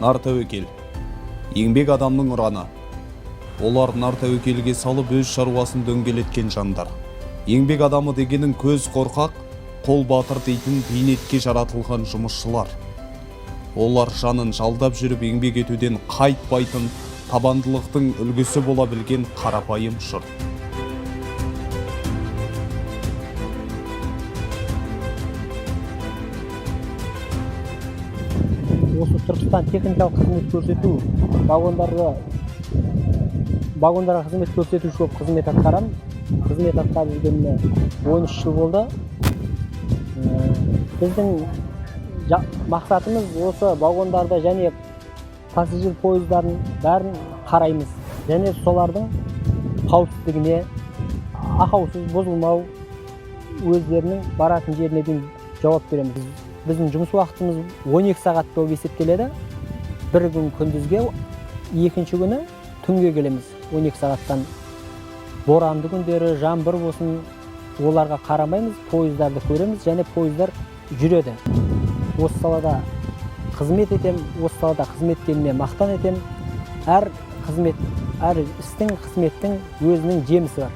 Нар тәуекел. Еңбек адамның ұраны. Олар нар тәуекелге салып өз шаруасын дөңгелеткен жандар. Еңбек адамы дегенің көз қорқақ, қол батыр дейтін бейнетке жаратылған жұмысшылар. Олар жанын жалдап жүріп еңбек етуден қайтпайтын, табандылықтың үлгісі бола білген қарапайым жұрт. Осы Түркістан техникалық қызмет көрсету вагондарға қызмет көрсетуші болып қызмет атқарам. Қызмет атқарып жүргеніме 13 жыл болды. Біздің мақсатымыз осы вагондарды және пассажир пойыздарын бәрін қараймыз. Және солардың қауіпсіздігіне, ақаусыз бұзылмау, өздерінің баратын жеріне дейін жауап береміз. Біздің жұмыс уақытымыз 12 сағат болып есептеледі. Bir күн күндізге, екінші күні түнге келеміз. 12 сағаттан. Боранды күндері, жаңбыр болсын, оларға қарамаймыз, пойыздарды көреміз және пойыздар жүреді. Осы салада қызмет етем, осы салада қызметкеріме мақтан етем. Әр істің, қызметтің өзінің жемісі бар.